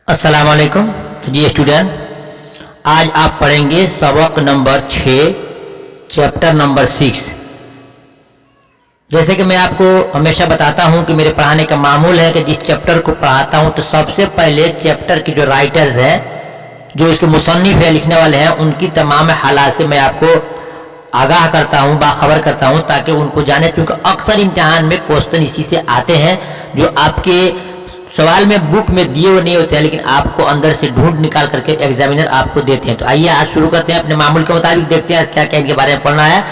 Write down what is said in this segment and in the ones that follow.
अस्सलाम वालेकुम जी स्टूडेंट, आज आप पढ़ेंगे सबक नंबर 6 चैप्टर नंबर 6। जैसे कि मैं आपको हमेशा बताता हूं कि मेरे पढ़ाने का मामूल है कि जिस चैप्टर को पढ़ाता हूं तो सबसे पहले चैप्टर की जो राइटर्स हैं, जो इसके मुसन्निफ है, लिखने वाले हैं, उनकी तमाम हालात से मैं आपको आगाह करता हूं, बाखबर करता हूं, ताकि उनको जाने। चूंकि अक्सर इम्तिहान में क्वेश्चन इसी से आते हैं जो आपके सवाल में बुक में दिए हुए नहीं होते हैं, लेकिन आपको अंदर से ढूंढ निकाल करके एग्जामिनर आपको देते हैं। तो आइए आज शुरू करते हैं, अपने मामूल के मुताबिक देखते हैं क्या क्या इनके बारे में पढ़ना है।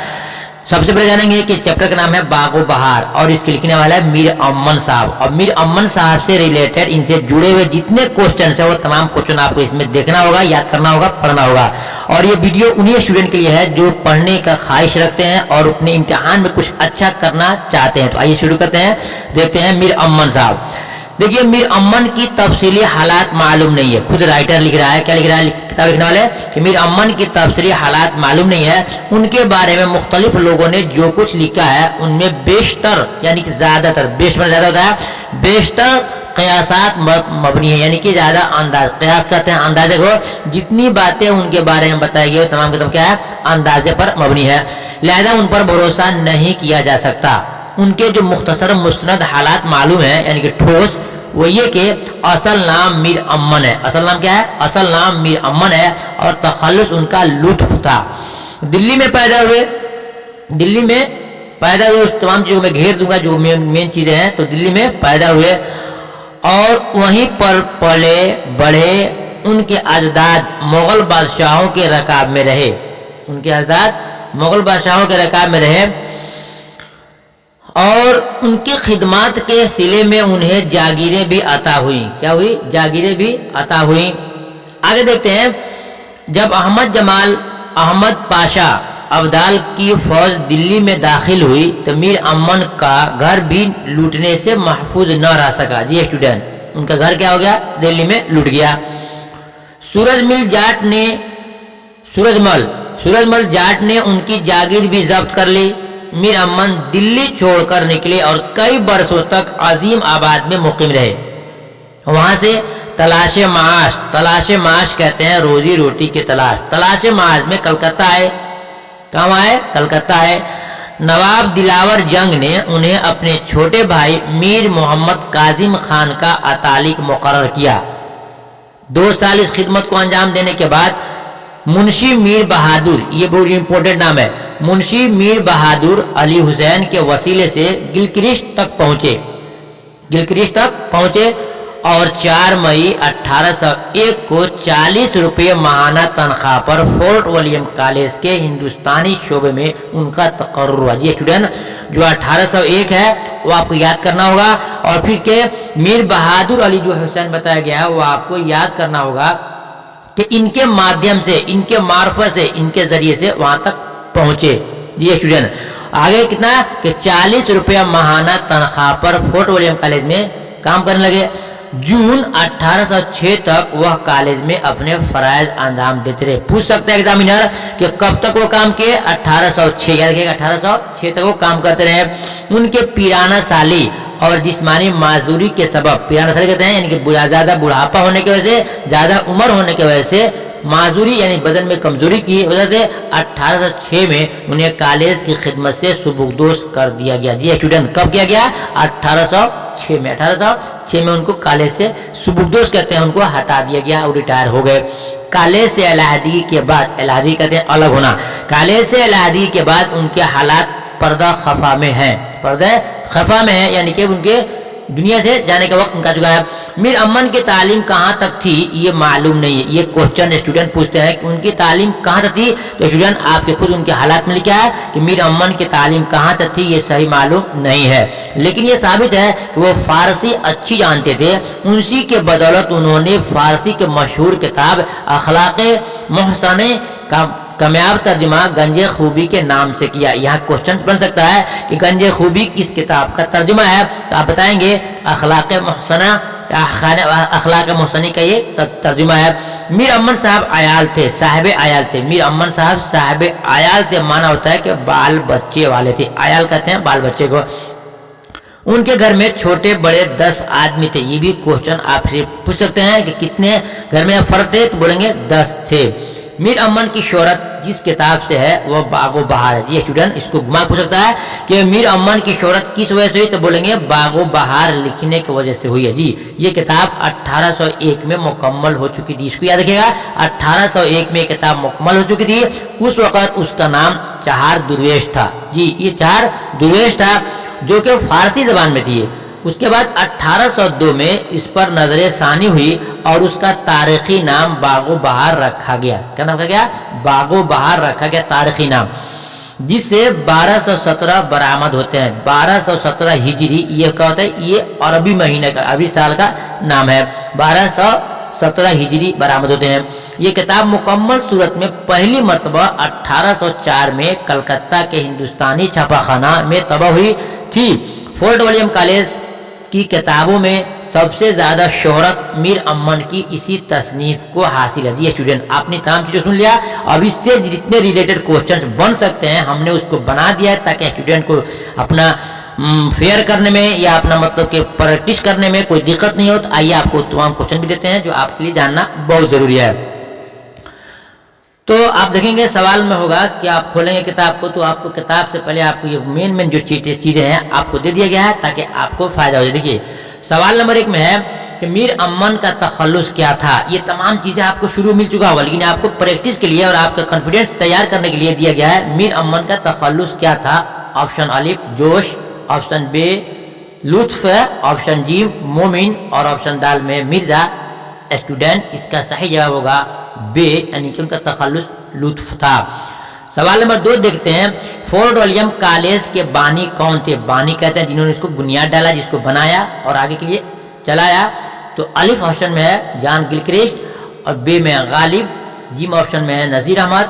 सबसे पहले जानेंगे कि चैप्टर का नाम है बागो बहार और इसके लिखने वाला है मीर अमन साहब। और मीर अमन साहब से रिलेटेड, इनसे जुड़े हुए जितने क्वेश्चन है वो तमाम क्वेश्चन आपको इसमें देखना होगा, याद करना होगा, पढ़ना होगा। और ये वीडियो उन्हीं स्टूडेंट के लिए है जो पढ़ने का ख्वाहिश रखते हैं और अपने इम्तिहान में कुछ अच्छा करना चाहते हैं। तो आइए शुरू करते हैं, देखते हैं मीर अमन साहब। देखिए, मीर अमन की तफसीली हालात मालूम नहीं है, खुद राइटर लिख रहा है। क्या लिख रहा है किताब लिखने वाले कि मीर अमन की तफसीली हालात मालूम नहीं है। उनके बारे में मुख्तलिफ लोगों ने जो कुछ लिखा है उनमें बेशतर यानी कि ज्यादातर, बेशतर ज्यादा होता है, बेशतर कयासात मबनी है, यानी कि ज्यादा अंदाज, कयास करते हैं अंदाजे को। जितनी बातें उनके बारे में बताई गई तमाम की क्या है, अंदाजे पर मबनी है, लिहाजा उन पर भरोसा नहीं किया जा सकता। उनके जो मुख्तसर मुस्नद हालात मालूम है, यानी कि ठोस, वो ये कि असल नाम मीर अमन है। असल नाम क्या है? असल नाम मीर अमन है और तखल्लुस उनका लुत्फ था। दिल्ली में पैदा हुए, दिल्ली में पैदा हुए, उस तमाम चीज़ों में घेर दूंगा जो मेन चीज़ें हैं। तो दिल्ली में पैदा हुए और वहीं पर पले बढ़े। उनके अजदाद मुगल बादशाहों के रकाब में रहे, उनके अजदाद मुगल बादशाहों के रकाब में रहे और उनकी खिदमत के सिले में उन्हें जागीरें भी अता हुई। क्या हुई? जागीरें भी अता हुई। आगे देखते हैं, जब अहमद जमाल अहमद पाशा अब्दाल की फौज दिल्ली में दाखिल हुई तो मीर अमन का घर भी लूटने से महफूज न रह सका। जी स्टूडेंट, उनका घर क्या हो गया? दिल्ली में लूट गया। सूरजमल जाट ने उनकी जागीर भी जब्त कर ली। मीर अमन दिल्ली छोड़कर निकले और कई बरसों तक अजीम आबाद में मुकीम रहे। वहां से तलाशे माश कहते हैं रोजी रोटी की तलाशे माश में कलकत्ता आए। कहाँ आए? कलकत्ता आए। नवाब दिलावर जंग ने उन्हें अपने छोटे भाई मीर मोहम्मद काजिम खान का अतालिक मुकर्रर किया। 2 साल इस खिदमत को अंजाम देने के बाद मुंशी मीर बहादुर, ये बहुत इंपॉर्टेंट नाम है, मुंशी मीर बहादुर अली हुसैन के वसीले से गिलक्रिस्ट तक पहुंचे और 4 मई 1801 को 40 रुपये माहाना तनख्वाह पर फोर्ट विलियम कॉलेज के हिंदुस्तानी शोबे में उनका तकर्रुर हुआ। जी स्टूडेंट, जो 1801 है वो आपको याद करना होगा। और फिर के मीर बहादुर अली जो हुसैन बताया गया है वो आपको याद करना होगा कि इनके माध्यम से, इनके मार्फत से, इनके जरिए से वहां तक पहुंचे। ये स्टूडेंट आगे कितना कि 40 रुपया माहाना तनख्वाह पर फोर्ट विलियम कॉलेज में काम करने लगे। जून 1806 तक वह कॉलेज में अपने फराइज अंजाम देते रहे। पूछ सकते हैं एग्जामिनर कि कब तक वो काम किए? 1806, याद रखिएगा 1806 तक वो काम करते रहे। उनके पीराना साली और जिस्मानी माजूरी के सबब, पीराना साली कहते हैं यानी कि ज्यादा बुढ़ापा होने की वजह से, ज्यादा उम्र होने की वजह से, माजूरी यानी बदन में कमजोरी की वजह से 1806 में उन्हें कॉलेज की खिदमत से सुबुकदोश कर दिया गया। जी स्टूडेंट, कब किया गया? 1806 में। 1806 में उनको कॉलेज से सुबुकदोश कहते हैं, उनको हटा दिया गया और रिटायर हो गए। कॉलेज से अलहदगी के बाद, अलहदगी कहते हैं अलग होना, कॉलेज से अलहदगी के बाद उनके हालात पर्दा खफा में है, पर्दा खफा में है, यानी कि उनके दुनिया से जाने का वक्त उनका चुका है। मीर अमन की तालीम कहाँ तक थी ये मालूम नहीं है। ये क्वेश्चन स्टूडेंट पूछते हैं कि उनकी तालीम कहाँ तक थी, तो स्टूडेंट आपके खुद उनके हालात में लिखा है कि मीर अमन की तालीम कहाँ तक थी ये सही मालूम नहीं है, लेकिन ये साबित है कि वो फारसी अच्छी जानते थे। उसी के बदौलत उन्होंने फारसी के मशहूर किताब अखलाक़े मोहसने का कामयाब तर्जुमा गंजे खूबी के नाम से किया। यहाँ क्वेश्चन बन सकता है कि गंजे खूबी किस किताब का तर्जुमा है, तो आप बताएंगे अखलाक़े मोहसना, अखलाक़े मोहसनी का ये तर्जुमा है। मीर अमन साहब आयाल थे, साहिब आयाल थे। मीर अमन साहब साहिब आयाल थे, माना होता है कि बाल बच्चे वाले थे। आयाल कहते हैं बाल बच्चे को। उनके घर में छोटे बड़े 10 आदमी थे। ये भी क्वेश्चन आपसे पूछ सकते हैं कि कितने घर में फर्द थे, तो बोलेंगे 10 थे। मीर अमन की शोहरत जिस किताब से है वह बागो बहार है। ये स्टूडेंट इसको घुमा पूछ सकता है कि मीर अमन की शोहरत किस वजह से हुई, तो बोलेंगे बागो बहार लिखने की वजह से हुई है। जी ये किताब 1801 में मुकम्मल हो चुकी थी। इसको याद रखिएगा, 1801 में किताब मुकम्मल हो चुकी थी। उस वक्त उसका नाम चार दुर्वेश था। जी ये चार दुर्वेश था जो कि फारसी जबान में थी। उसके बाद 1802 में इस पर नजर सानी हुई और उसका तारीखी नाम बागो बहार रखा गया। क्या नाम रखा गया? बागो बहार रखा गया तारीखी नाम, जिससे 1217 बरामद होते हैं। 1217 हिजरी ये क्या होता है? ये अरबी महीने का, अरबी साल का नाम है। 1217 हिजरी बरामद होते हैं। ये किताब मुकम्मल सूरत में पहली मर्तबा 1804 में कलकत्ता के हिंदुस्तानी छापाखाना में तबाह हुई थी। फोर्ट विलियम कॉलेज की किताबों में सबसे ज्यादा शोहरत मीर अमन की इसी तसनीफ को हासिल है। जी स्टूडेंट, आपने तमाम चीजें सुन लिया। अब इससे जितने रिलेटेड क्वेश्चंस बन सकते हैं हमने उसको बना दिया है, ताकि स्टूडेंट को अपना फेयर करने में या अपना मतलब कि प्रैक्टिस करने में कोई दिक्कत नहीं हो। तो आइए आपको तमाम क्वेश्चन भी देते हैं जो आपके लिए जानना बहुत जरूरी है। तो आप देखेंगे सवाल में होगा कि आप खोलेंगे किताब को, तो आपको किताब से पहले आपको ये मेन जो चीजें हैं आपको दे दिया गया है ताकि आपको फायदा हो जाए। देखिए सवाल नंबर 1 में है कि मीर अमन का तखल्लुस क्या था। ये तमाम चीजें आपको शुरू मिल चुका होगा, लेकिन आपको प्रैक्टिस के लिए और आपका कॉन्फिडेंस तैयार करने के लिए दिया गया है मीर अमन का तखल्लुस क्या था। ऑप्शन अलिफ जोश, ऑप्शन बे लुत्फ, ऑप्शन जी मोमिन और ऑप्शन दाल में मिर्जा। स्टूडेंट इसका सही जवाब होगा बे, यानी कि उनका तखल्लुस लुत्फ था। सवाल नंबर 2 देखते हैं, फोर्ट विलियम कॉलेज के बानी कौन थे। बानी कहते हैं जिन्होंने इसको बुनियाद डाला, जिसको बनाया और आगे के लिए चलाया। तो अलिफ ऑप्शन में है जॉन गिलक्रिस्ट और बे में गालिब, जिम ऑप्शन में है नजीर अहमद,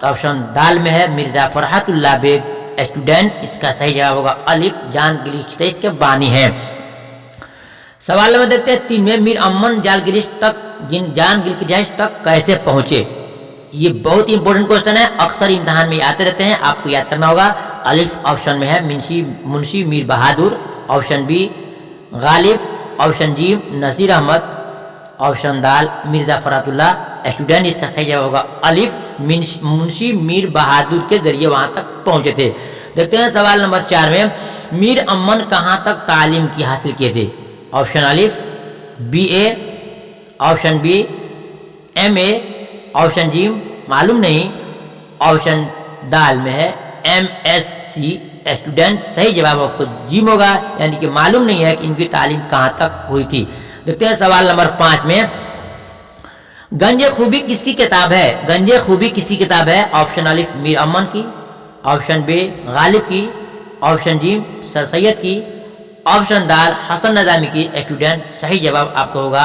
तो ऑप्शन दाल में है मिर्जा फरहतुल्लाह बेग। स्टूडेंट इसका सही जवाब होगा अलिफ, जॉन गिलक्रिस्ट के बानी है। सवाल नंबर देखते हैं 3 में, मीर अमन जॉन गिलक्रिस्ट तक कैसे पहुंचे। ये बहुत ही इंपॉर्टेंट क्वेश्चन है, अक्सर इम्तिहान में आते रहते हैं, आपको याद करना होगा। अलिफ ऑप्शन में है मुंशी मीर बहादुर, ऑप्शन बी गालिब, ऑप्शन जी नसीर अहमद, ऑप्शन दाल मिर्जा फरहतुल्लाह। स्टूडेंट इसका सही जवाब होगा अलिफ, मुंशी मीर बहादुर के जरिए वहां तक पहुंचे थे। देखते हैं सवाल नंबर 4 में, मीर अमन कहां तक तालीम की हासिल किए थे। ऑप्शन अलिफ BA, option B MA, option जी मालूम नहीं, ऑप्शन दाल में है MSc। स्टूडेंट सही जवाब आपको जिम होगा, यानी कि मालूम नहीं है कि इनकी तालीम कहां तक हुई थी। देखते हैं सवाल नंबर 5 में, गंजे खूबी किसकी किताब है। गंजे खूबी किसकी किताब है। ऑप्शन अलिफ मीर अमन की, ऑप्शन बी गालिब की, ऑप्शन जी सर सैयद की, ऑप्शन दाल हसन नजामी की। स्टूडेंट सही जवाब आपका होगा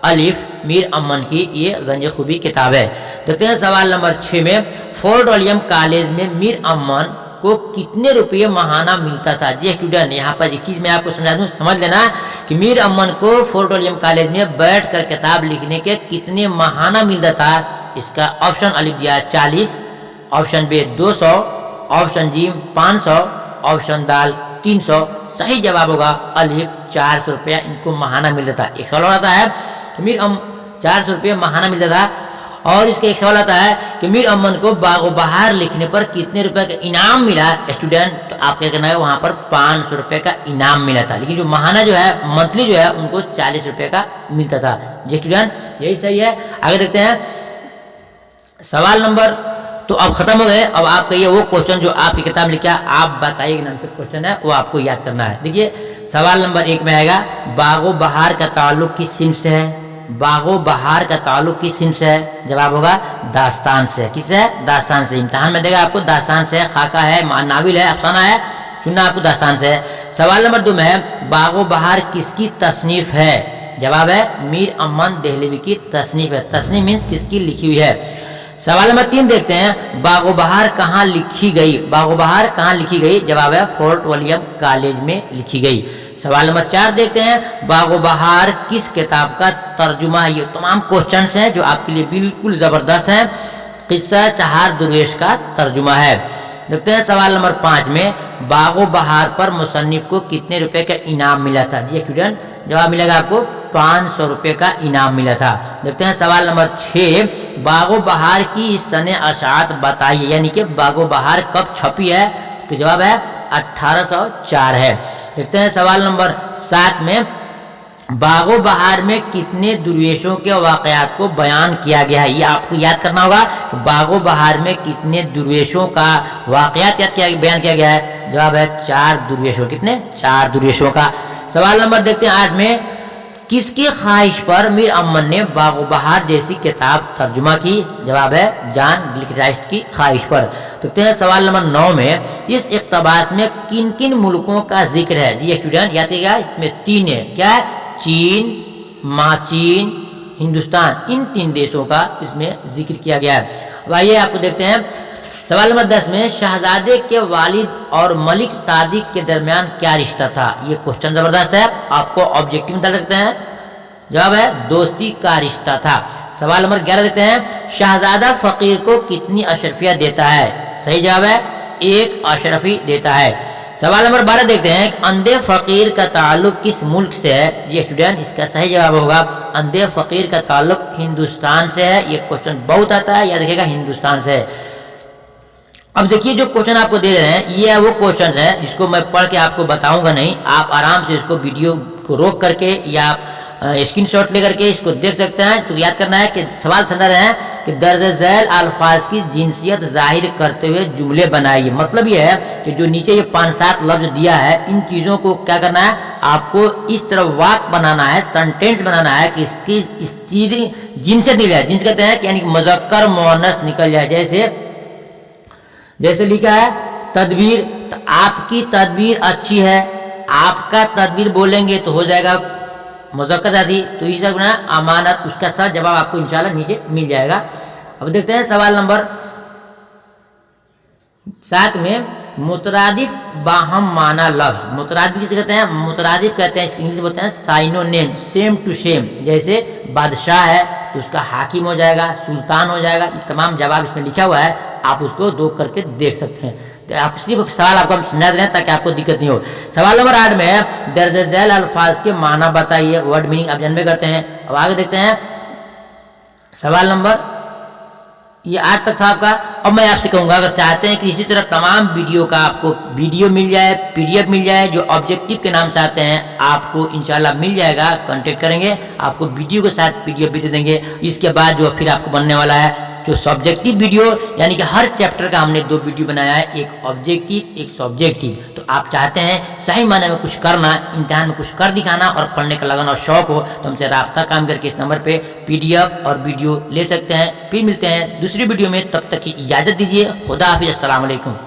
अलिफ मीर अमन की, ये गंजे खूबी किताब है। देखते हैं सवाल नंबर 6 में, फोर्ट विलियम कॉलेज में मीर अमन को कितने रुपये माहाना मिलता था। जी स्टूडेंट यहाँ पर एक चीज मैं आपको समझा दूं, समझ लेना कि मीर अमन को फोर्ट विलियम कॉलेज में बैठ कर किताब लिखने के कितने माहाना मिलता था। इसका ऑप्शन अलिफ दिया है 40, ऑप्शन बी 200, ऑप्शन जी 500, ऑप्शन दाल 300। सही जवाब होगा अलिफ 400 रुपया इनको माहाना मिलता था। एक सवाल आता है मीर 400 रुपये माहाना मिलता था, और इसका एक सवाल आता है कि मीर अमन को बागो बहार लिखने पर कितने रुपए का इनाम मिला। स्टूडेंट तो आप क्या करना है, वहां पर 500 रुपए का इनाम मिला था, लेकिन जो माहाना जो है मंथली जो है उनको 40 रुपए का मिलता था। जी स्टूडेंट यही सही है। आगे देखते हैं सवाल नंबर, तो अब खत्म हो गए। अब आप कहिए वो क्वेश्चन जो आपकी किताब लिखा आप बताइए नाम से क्वेश्चन है वो आपको याद करना है। देखिए सवाल नंबर 1 में आएगा, बागो बहार का ताल्लुक किस सिम्त से है। बागो बहार का ताल्लुक किस सिम्त से है। जवाब होगा दास्तान से। किस है? दास्तान से। इम्तिहान में देगा आपको दास्तान से, खाका है, नाविल है, अफसाना है, सुनना आपको दास्तान से है। सवाल नंबर 2 में है, बागो बहार किसकी तसनीफ है। जवाब है मीर अमन देहलवी की तसनीफ है। तसनीफ मीन्स किसकी लिखी हुई है। सवाल नंबर 3 देखते हैं, बागो बहार कहाँ लिखी गई। बागो बहार कहाँ लिखी गई। जवाब है फोर्ट विलियम कॉलेज में लिखी गई। सवाल नंबर 4 देखते हैं, बागो बहार किस किताब का तर्जुमा है। ये तमाम क्वेश्चंस हैं जो आपके लिए बिल्कुल जबरदस्त हैं। किस्सा चार दुर्वेश का तर्जुमा है। देखते हैं सवाल नंबर 5 में बागो बहार पर मुसन्निफ को कितने रुपए का इनाम मिला था। जी स्टूडेंट, जवाब मिलेगा आपको 500 रुपए का इनाम मिला था। देखते हैं सवाल नंबर 6, बागो बहार की सने अशात बताइए, यानी कि बागो बहार कब छपी है। तो जवाब है 1804 है। देखते हैं सवाल नंबर 7 में बागो बहार में कितने दुर्वेशों के वाकयात को बयान किया गया है। ये आपको याद करना होगा कि बागो बहार में कितने दुर्वेशों का वाकयात बयान किया गया है। जवाब है 4 दुर्वेशों। कितने? 4 दुर्वेशों का। सवाल नंबर देखते हैं 8 में किसकी ख्वाहिश पर मीर अमन ने बागो बहार जैसी किताब तर्जुमा की। जवाब है जॉन गिलक्राइस्ट की ख्वाहिश पर। देखते हैं सवाल नंबर 9 में इस इक़्तिबास में किन किन मुल्कों का जिक्र है। जी स्टूडेंट, याद कीजिएगा, इसमें 3 है। क्या है? चीन, माचीन, हिंदुस्तान, इन 3 देशों का इसमें जिक्र किया गया है। अब आइए आपको देखते हैं सवाल नंबर 10 में शहजादे के वालिद और मलिक सादिक के दरमियान क्या रिश्ता था। ये क्वेश्चन जबरदस्त है, आपको ऑब्जेक्टिव में डाल सकते हैं। जवाब है दोस्ती का रिश्ता था। सवाल नंबर 11 देखते हैं शहजादा फकीर को कितनी अशरफिया देता है। सही जवाब है 1 अशरफी देता है। सवाल नंबर 12 देखते हैं अंधे फकीर का ताल्लुक किस मुल्क से है। जी स्टूडेंट, इसका सही जवाब होगा अंधे फकीर का ताल्लुक हिंदुस्तान से है। ये क्वेश्चन बहुत आता है, याद रखिएगा हिंदुस्तान से है। अब देखिए जो क्वेश्चन आपको दे रहे हैं ये वो क्वेश्चन है, इसको मैं पढ़ के आपको बताऊंगा नहीं, आप आराम से इसको वीडियो को रोक करके या स्क्रीनशॉट लेकर के इसको देख सकते हैं। तो याद करना है कि सवाल समझ रहे हैं कि दर्ज झैल अल्फाज की जिनसियत जाहिर करते हुए जुमले बनाइए। मतलब ये है कि जो नीचे ये 5-7 लफ्ज दिया है, इन चीज़ों को क्या करना है, आपको इस तरह वाक्य बनाना है, सेंटेंस बनाना है कि इसकी इस चीज जिनसियत निकल जाए। जिनस कहते हैं कि यानी कि मुज़क्कर मुअन्नस निकल जाए। जैसे लिखा है तदबीर, तो आपकी तदबीर अच्छी है, आपका तदबीर बोलेंगे तो हो जाएगा मुज़क्कर जाती, तो इस ना अमानत, उसका सर जवाब आपको इंशाल्लाह नीचे मिल जाएगा। अब देखते हैं सवाल नंबर 7 में मुतरादिफ बाहम माना लफ्ज। मुतरादिफ किसे कहते हैं? मुतरादिफ कहते हैं इंग्लिश बोलते हैं साइनोनिम, सेम टू सेम। जैसे बादशाह है तो उसका हाकिम हो जाएगा, सुल्तान हो जाएगा। ये तमाम जवाब इसमें लिखा हुआ है, आप उसको दो करके देख सकते हैं। तो आप सिर्फ सवाल आपको समझा रहे हैं ताकि आपको दिक्कत नहीं हो। सवाल नंबर 8 में दर्ज झैल अल्फाज के माना बताइए, वर्ड मीनिंग आप जानबे करते हैं। अब आगे देखते हैं सवाल नंबर ये 8 तक था आपका। अब मैं आपसे कहूंगा अगर चाहते हैं कि इसी तरह तमाम वीडियो का आपको वीडियो मिल जाए, पीडीएफ मिल जाए, जो ऑब्जेक्टिव के नाम से आते हैं, आपको इंशाल्लाह मिल जाएगा। कांटेक्ट करेंगे, आपको वीडियो के साथ पीडीएफ भी दे देंगे। इसके बाद जो फिर आपको बनने वाला है जो सब्जेक्टिव वीडियो, यानी कि हर चैप्टर का हमने 2 वीडियो बनाया है, एक ऑब्जेक्टिव एक सब्जेक्टिव। तो आप चाहते हैं सही मायने में कुछ करना, इम्तिहान में कुछ कर दिखाना और पढ़ने का लगन और शौक हो, तो हमसे राब्ता काम करके इस नंबर पे पीडीएफ और वीडियो ले सकते हैं। फिर मिलते हैं दूसरी वीडियो में, तब तक की इजाज़त दीजिए। खुदा हाफिज़, अस्सलाम वालेकुम।